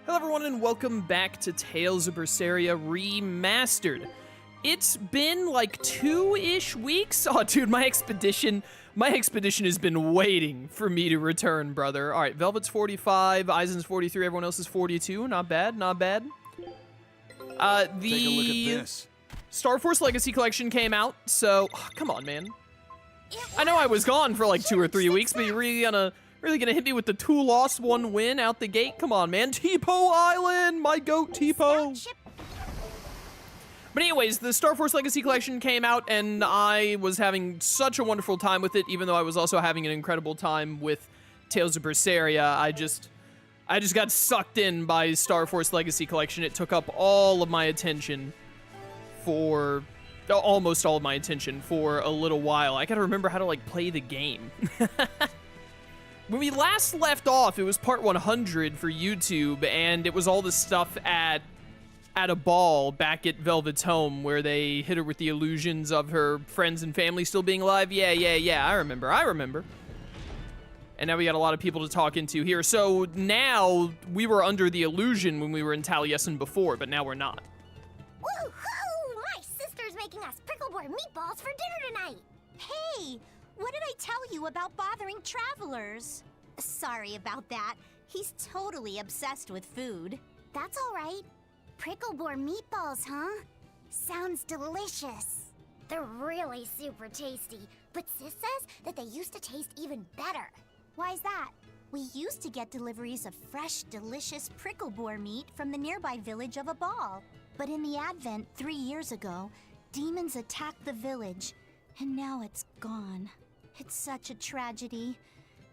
Hello everyone and welcome back to Tales of Berseria Remastered. It's been like 2-ish weeks. Oh dude, my expedition has been waiting for me to return, brother. All right, Velvet's 45, Eisen's 43, everyone else is 42. Not bad, not bad. Take a look at this. Star Force Legacy Collection came out, so come on, man. I know I was gone for like 2 or 3 weeks, but you're really gonna hit me with the 2 loss, 1 win out the gate? Come on, man. Tipo Island, my goat Tipo. But anyways, the Star Force Legacy Collection came out, and I was having such a wonderful time with it, even though I was also having an incredible time with Tales of Berseria. I just got sucked in by Star Force Legacy Collection. It took up all of my attention for almost all of my attention for a little while. I gotta remember how to like play the game. When we last left off, it was part 100 for YouTube, and it was all the stuff at a ball back at Velvet's home where they hit her with the illusions of her friends and family still being alive. Yeah, I remember. And now we got a lot of people to talk into here. So now we were under the illusion when we were in Taliesin before, but now we're not. Woohoo! My sister's making us prickleboard meatballs for dinner tonight. Hey, what did I tell you about bothering travelers? Sorry about that. He's totally obsessed with food. That's all right. Prickleboard meatballs, huh? Sounds delicious. They're really super tasty, but Sis says that they used to taste even better. Why's that? We used to get deliveries of fresh, delicious prickleboard meat from the nearby village of Abal. But in the Advent 3 years ago, demons attacked the village, and now it's gone. It's such a tragedy.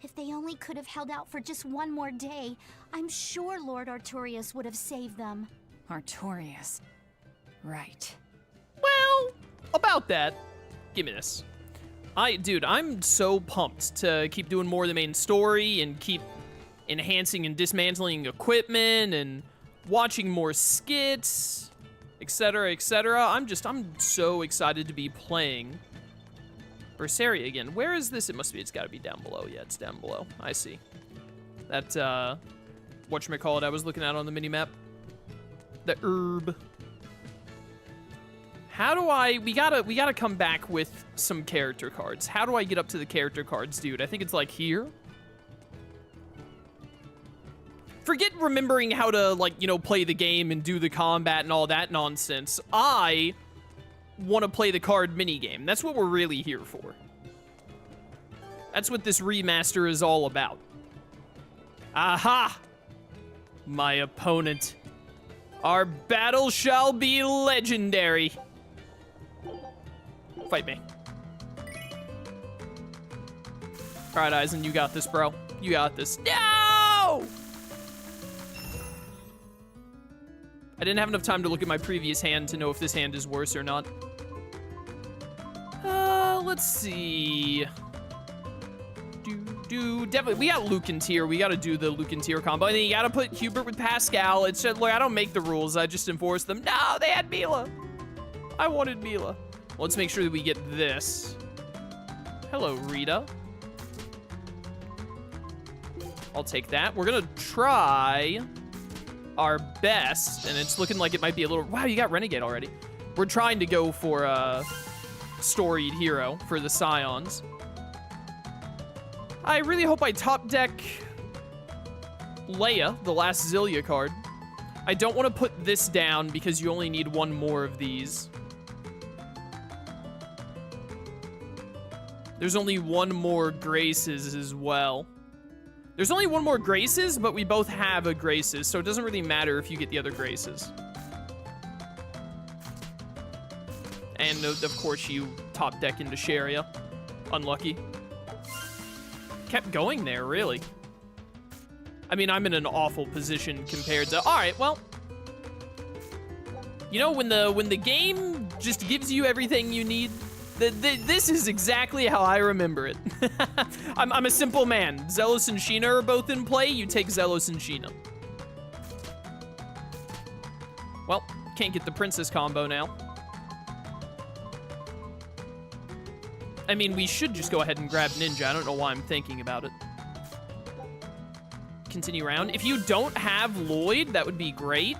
If they only could have held out for just one more day, I'm sure Lord Artorias would have saved them. Artorias. Right. Well, about that, give me this. Dude, I'm so pumped to keep doing more of the main story and keep enhancing and dismantling equipment and watching more skits, etc., etc. I'm so excited to be playing Berseria again. Where is this? It's gotta be down below. Yeah, it's down below. I see. That, whatchamacallit I was looking at on the minimap. The herb. How do we gotta come back with some character cards. How do I get up to the character cards, dude? I think it's like here. Forget remembering how to, like, you know, play the game and do the combat and all that nonsense. I want to play the card minigame. That's what we're really here for. That's what this remaster is all about. Aha! My opponent. Our battle shall be legendary. Fight me. Alright, Eisen, you got this, bro. You got this. No! I didn't have enough time to look at my previous hand to know if this hand is worse or not. Let's see. Definitely, we got Luke and Tyr. We gotta do the Luke and Tyr combo. And then you gotta put Hubert with Pascal. It's just, look, I don't make the rules. I just enforce them. No, they had Mila. I wanted Mila. Well, let's make sure that we get this. Hello, Rita. I'll take that. We're gonna try our best, and it's looking like it might be a little... Wow, you got Renegade already. We're trying to go for a storied hero for the Scions. I really hope I top deck Leia, the last Zillia card. I don't want to put this down because you only need 1 more of these. There's only 1 more Graces as well. There's only 1 more Graces, but we both have a Graces, so it doesn't really matter if you get the other Graces. And of course you top deck into Sharia. Unlucky. Kept going there, really. I mean, I'm in an awful position compared to... Alright, well... You know, when the game just gives you everything you need, this is exactly how I remember it. I'm a simple man. Zelos and Sheena are both in play. You take Zelos and Sheena. Well, can't get the princess combo now. I mean, we should just go ahead and grab Ninja. I don't know why I'm thinking about it. continue around. If you don't have Lloyd, that would be great.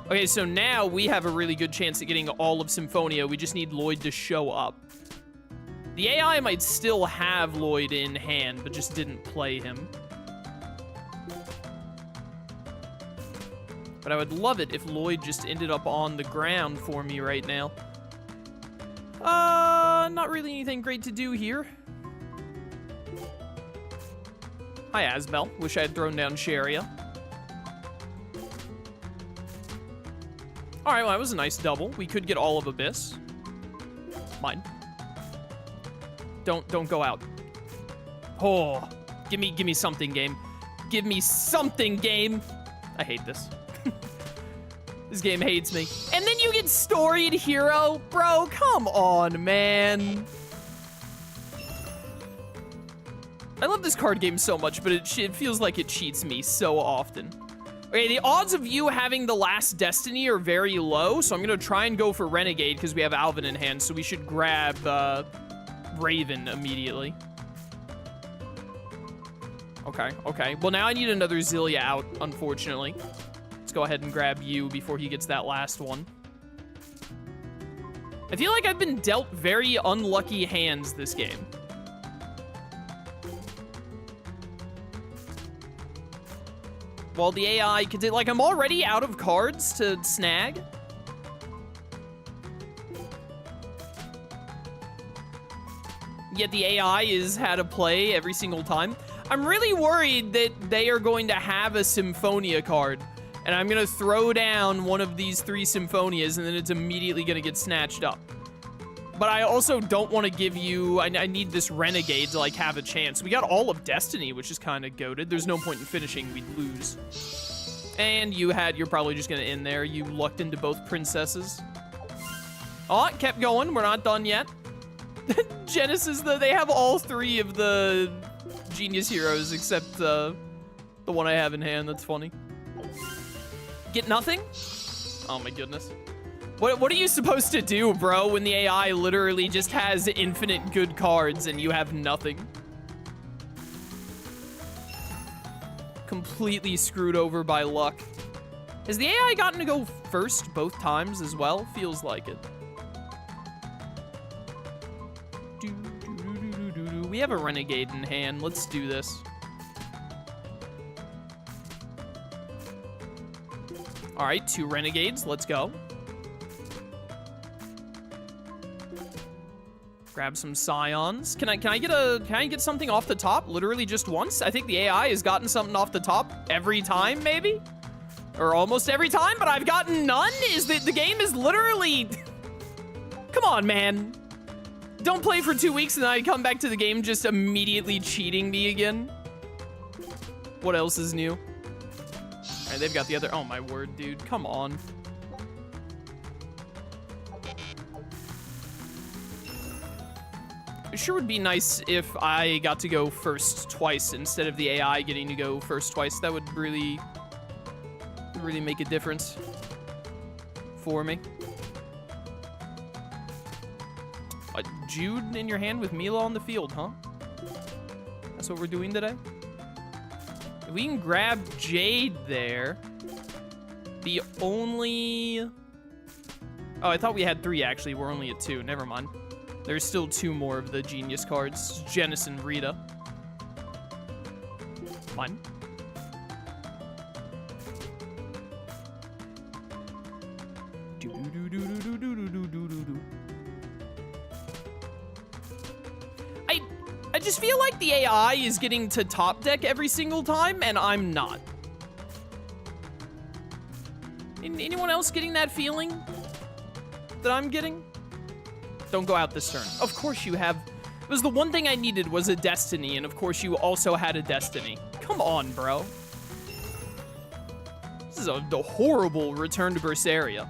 Okay, so now we have a really good chance at getting all of Symphonia. We just need Lloyd to show up. The AI might still have Lloyd in hand, but just didn't play him. But I would love it if Lloyd just ended up on the ground for me right now. Not really anything great to do here. Hi, Asbel. Wish I had thrown down Sharia. All right, well, that was a nice double. We could get all of Abyss. Mine. Don't go out. Oh, give me something, game. Give me something, game. I hate this. This game hates me. And then you get storied hero? Bro, come on, man. I love this card game so much, but it feels like it cheats me so often. Okay, the odds of you having the last Destiny are very low, so I'm gonna try and go for Renegade because we have Alvin in hand, so we should grab Raven immediately. Okay. Well, now I need another Zillia out, unfortunately. Let's go ahead and grab you before he gets that last one. I feel like I've been dealt very unlucky hands this game. While the AI could do, like, I'm already out of cards to snag. Yet the AI is how to play every single time. I'm really worried that they are going to have a Symphonia card, and I'm gonna throw down one of these 3 Symphonias, and then it's immediately gonna get snatched up. But I also don't want to give you... I need this Renegade to, like, have a chance. We got all of Destiny, which is kind of goated. There's no point in finishing. We'd lose. And you're probably just going to end there. You lucked into both princesses. Oh, it kept going. We're not done yet. Genesis, though, they have all 3 of the Genius Heroes, except the one I have in hand. That's funny. Get nothing? Oh, my goodness. What are you supposed to do, bro, when the AI literally just has infinite good cards and you have nothing? Completely screwed over by luck. Has the AI gotten to go first both times as well? Feels like it. We have a Renegade in hand. Let's do this. All right, 2 Renegades. Let's go. Grab some Scions. Can I get something off the top? Literally just once? I think the AI has gotten something off the top every time, maybe? Or almost every time, but I've gotten none? The game is literally... Come on, man. Don't play for 2 weeks and then I come back to the game just immediately cheating me again. What else is new? All right, they've got the other... Oh, my word, dude. Come on. It sure would be nice if I got to go first twice instead of the AI getting to go first twice. That would really make a difference for me. Jude in your hand with Mila on the field, huh? That's what we're doing today? If we can grab Jade there. The only... Oh, I thought we had 3, actually. We're only at 2. Never mind. There's still 2 more of the Genius cards. Janice and Rita. Fine. I just feel like the AI is getting to top deck every single time, and I'm not. Anyone else getting that feeling that I'm getting? Don't go out this turn. Of course you have... It was the one thing I needed was a Destiny, and of course you also had a Destiny. Come on, bro. This is a horrible return to Berseria.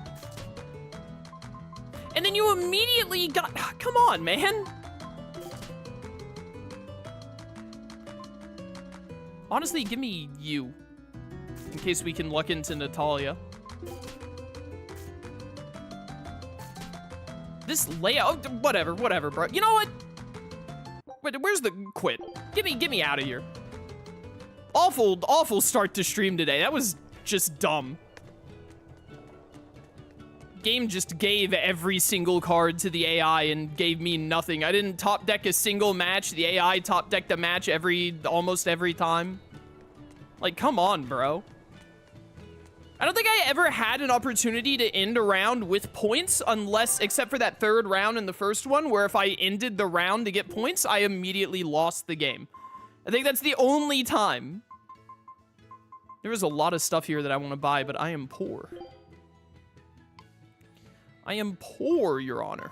And then you immediately got... Come on, man. Honestly, give me you. In case we can luck into Natalia. This layout, whatever, bro. You know what? Wait, where's the quit? Get me out of here. awful start to stream today. That was just dumb. Game just gave every single card to the AI and gave me nothing. I didn't top deck a single match. The AI top decked a match almost every time. Like, come on, bro. I don't think I ever had an opportunity to end a round with points except for that third round in the first one, where if I ended the round to get points, I immediately lost the game. I think that's the only time. There is a lot of stuff here that I want to buy, but I am poor. I am poor, Your Honor.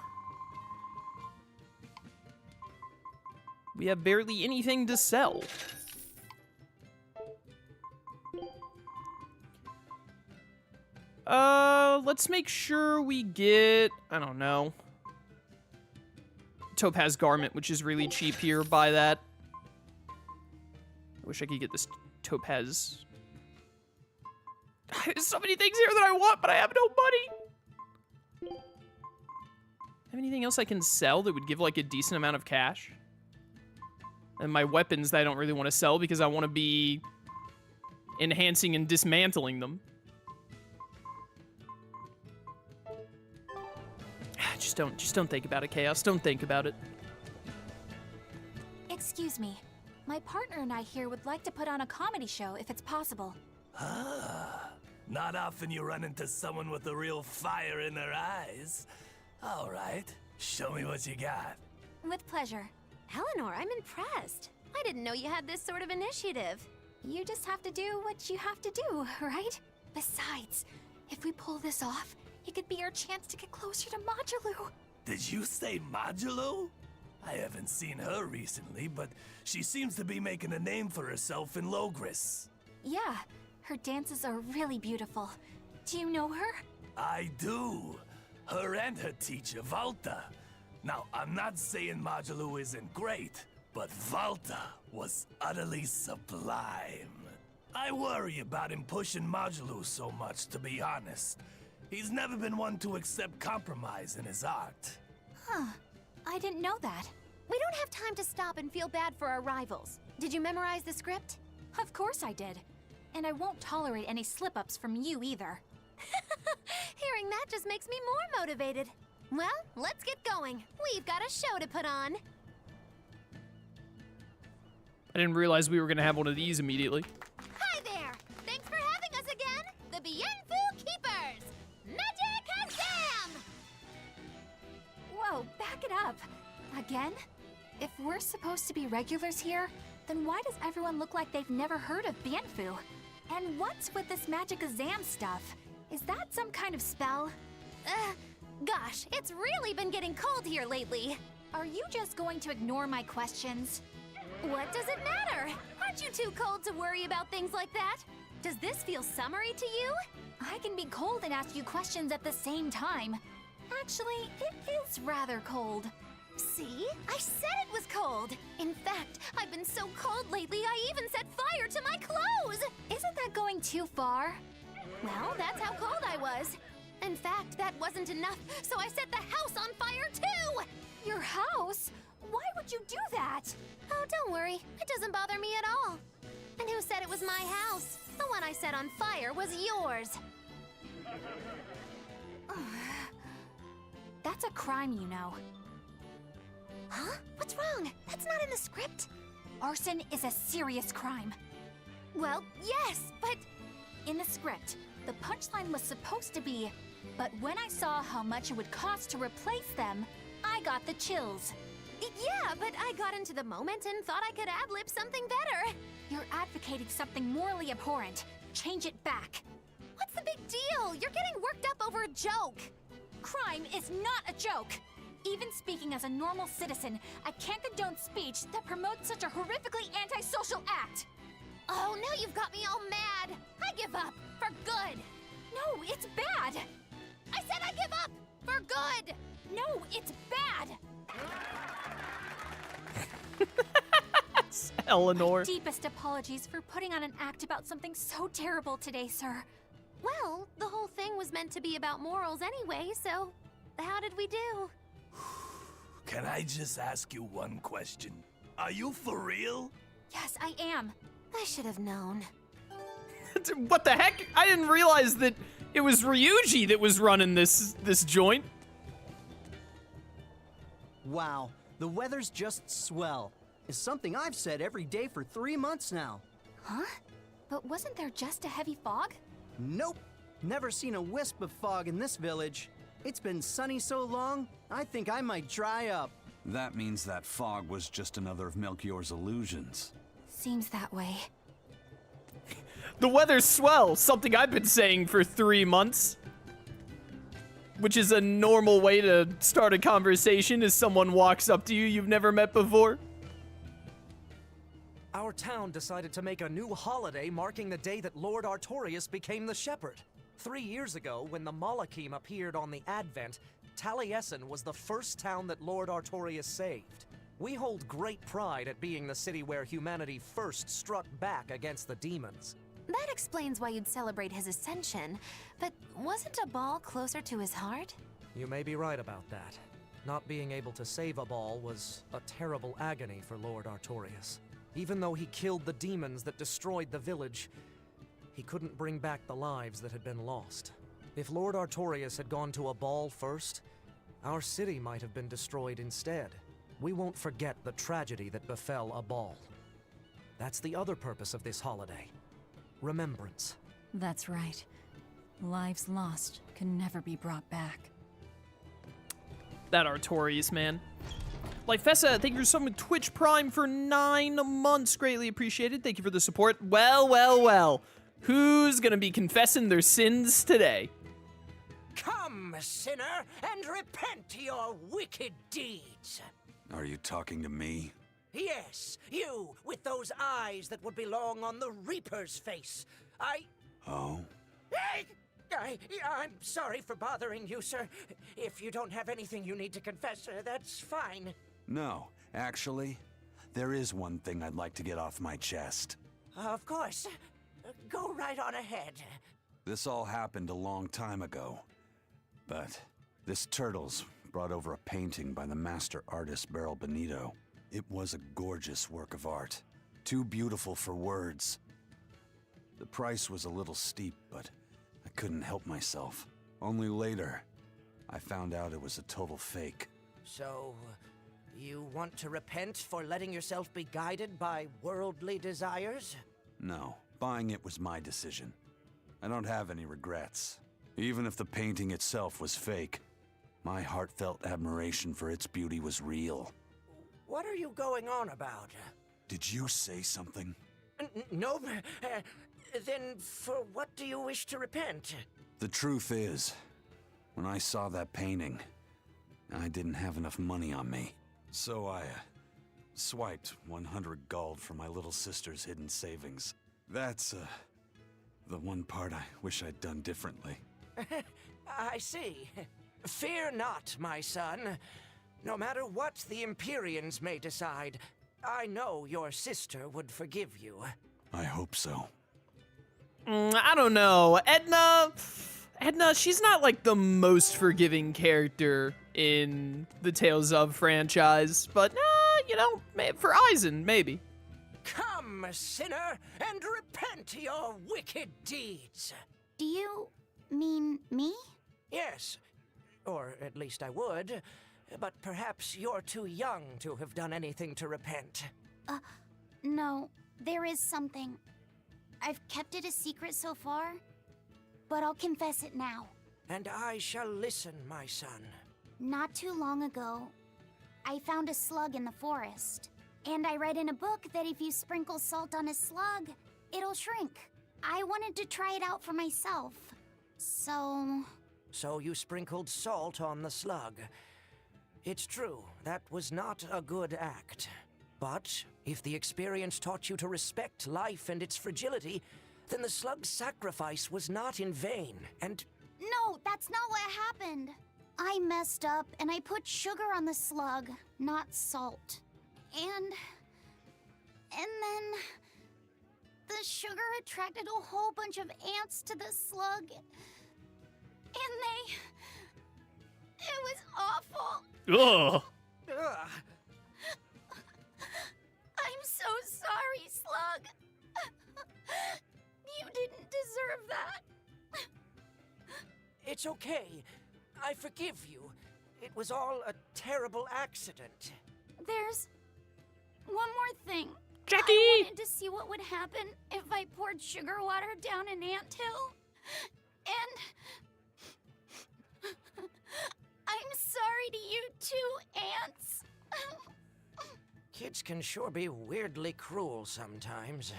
We have barely anything to sell. Let's make sure we get, I don't know, Topaz Garment, which is really cheap here. Buy that. I wish I could get this Topaz. There's so many things here that I want, but I have no money. Have anything else I can sell that would give like a decent amount of cash? And my weapons that I don't really want to sell because I want to be enhancing and dismantling them. Just don't think about it, Chaos. Don't think about it. Excuse me. My partner and I here would like to put on a comedy show if it's possible. Ah, not often you run into someone with a real fire in their eyes. All right, show me what you got. With pleasure. Eleanor, I'm impressed. I didn't know you had this sort of initiative. You just have to do what you have to do, right? Besides, if we pull this off, it could be our chance to get closer to Majulu. Did you say Majulu? I haven't seen her recently, but she seems to be making a name for herself in Logris. Yeah, her dances are really beautiful. Do you know her? I do. Her and her teacher, Valta. Now, I'm not saying Majulu isn't great, but Valta was utterly sublime. I worry about him pushing Majulu so much, to be honest. He's never been one to accept compromise in his art. Huh. I didn't know that. We don't have time to stop and feel bad for our rivals. Did you memorize the script? Of course I did. And I won't tolerate any slip-ups from you either. Hearing that just makes me more motivated. Well, let's get going. We've got a show to put on. I didn't realize we were gonna have one of these immediately. Hi there! Thanks for having us again, the Bienfu Keepers! Magic Kazam! Whoa, back it up. Again? If we're supposed to be regulars here, then why does everyone look like they've never heard of Bienfu? And what's with this Magic Kazam stuff? Is that some kind of spell? Gosh, it's really been getting cold here lately. Are you just going to ignore my questions? What does it matter? Aren't you too cold to worry about things like that? Does this feel summery to you? I can be cold and ask you questions at the same time. Actually, it is rather cold. See? I said it was cold. In fact, I've been so cold lately, I even set fire to my clothes. Isn't that going too far? Well, that's how cold I was. In fact, that wasn't enough, so I set the house on fire too! Your house? Why would you do that? Oh, don't worry. It doesn't bother me at all. And who said it was my house? The one I set on fire was yours. That's a crime, you know. Huh? What's wrong? That's not in the script. Arson is a serious crime. Well, yes, but... In the script, the punchline was supposed to be, but when I saw how much it would cost to replace them, I got the chills. Yeah, but I got into the moment and thought I could ad-lib something better. You're advocating something morally abhorrent. Change it back. What's the big deal? You're getting worked up over a joke. Crime is not a joke. Even speaking as a normal citizen, I can't condone speech that promotes such a horrifically antisocial act. Oh, now you've got me all mad. I give up. For good. No, it's bad. I said I give up. For good. No, it's bad. Eleanor. Deepest apologies for putting on an act about something so terrible today, sir. Well, the whole thing was meant to be about morals anyway, so how did we do? Can I just ask you one question? Are you for real? Yes, I am. I should have known. What the heck? I didn't realize that it was Ryuji that was running this joint. Wow, the weather's just swell. It's something I've said every day for 3 months now. Huh? But wasn't there just a heavy fog? Nope, never seen a wisp of fog in this village. It's been sunny so long, I think I might dry up. That means that fog was just another of Melchior's illusions. Seems that way. The weather's swell, something I've been saying for 3 months. Which is a normal way to start a conversation as someone walks up to you you've never met before. Our town decided to make a new holiday marking the day that Lord Artorias became the Shepherd. 3 years ago, when the Malachim appeared on the Advent, Taliesin was the first town that Lord Artorias saved. We hold great pride at being the city where humanity first struck back against the demons. That explains why you'd celebrate his ascension, but wasn't a ball closer to his heart? You may be right about that. Not being able to save a ball was a terrible agony for Lord Artorias. Even though he killed the demons that destroyed the village, he couldn't bring back the lives that had been lost. If Lord Artorias had gone to a ball first, our city might have been destroyed instead. We won't forget the tragedy that befell a ball. That's the other purpose of this holiday. Remembrance. That's right. Lives lost can never be brought back. That Artorias, man. Lifessa, thank you so much. Twitch Prime for 9 months. Greatly appreciated. Thank you for the support. Well, well, well. Who's gonna be confessing their sins today? Come, sinner, and repent your wicked deeds. Are you talking to me? Yes, you, with those eyes that would belong on the Reaper's face. Oh? I'm sorry for bothering you, sir. If you don't have anything you need to confess, that's fine. No, actually, there is one thing I'd like to get off my chest. Of course. Go right on ahead. This all happened a long time ago, but this Turtles brought over a painting by the master artist Beryl Benito. It was a gorgeous work of art, too beautiful for words. The price was a little steep, but I couldn't help myself. Only later, I found out it was a total fake. So, you want to repent for letting yourself be guided by worldly desires? No, buying it was my decision. I don't have any regrets. Even if the painting itself was fake, my heartfelt admiration for its beauty was real. What are you going on about? Did you say something? No. Then for what do you wish to repent? The truth is, when I saw that painting, I didn't have enough money on me. So I swiped 100 gold from my little sister's hidden savings. That's the one part I wish I'd done differently. I see. Fear not, my son. No matter what the Empyreans may decide, I know your sister would forgive you. I hope so. I don't know. Edna, she's not like the most forgiving character in the Tales of franchise, but you know, for Aizen, maybe. Come, sinner, and repent your wicked deeds. Do you mean me? Yes, or at least I would, but perhaps you're too young to have done anything to repent. No, there is something. I've kept it a secret so far, but I'll confess it now. And I shall listen, my son. Not too long ago, I found a slug in the forest. And I read in a book that if you sprinkle salt on a slug, it'll shrink. I wanted to try it out for myself. So you sprinkled salt on the slug. It's true, that was not a good act. But if the experience taught you to respect life and its fragility, then the slug's sacrifice was not in vain, and... No, that's not what happened. I messed up and I put sugar on the slug, not salt. And then the sugar attracted a whole bunch of ants to the slug. And it was awful. Ugh. Ugh. I'm so sorry, Slug. You didn't deserve that. It's okay. I forgive you. It was all a terrible accident. There's one more thing. Jackie! I wanted to see what would happen if I poured sugar water down an anthill. And I'm sorry to you too, ants. Kids can sure be weirdly cruel sometimes.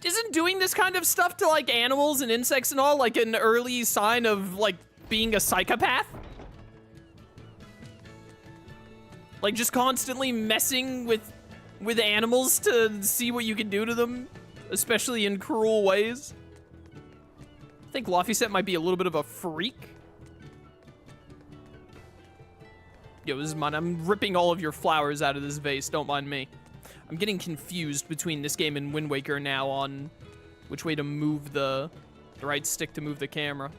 Isn't doing this kind of stuff to like animals and insects and all like an early sign of like being a psychopath? Like just constantly messing with animals to see what you can do to them, especially in cruel ways. I think Laphicet might be a little bit of a freak. Yo, this is mine. I'm ripping all of your flowers out of this vase. Don't mind me. I'm getting confused between this game and Wind Waker now on which way to move the right stick to move the camera.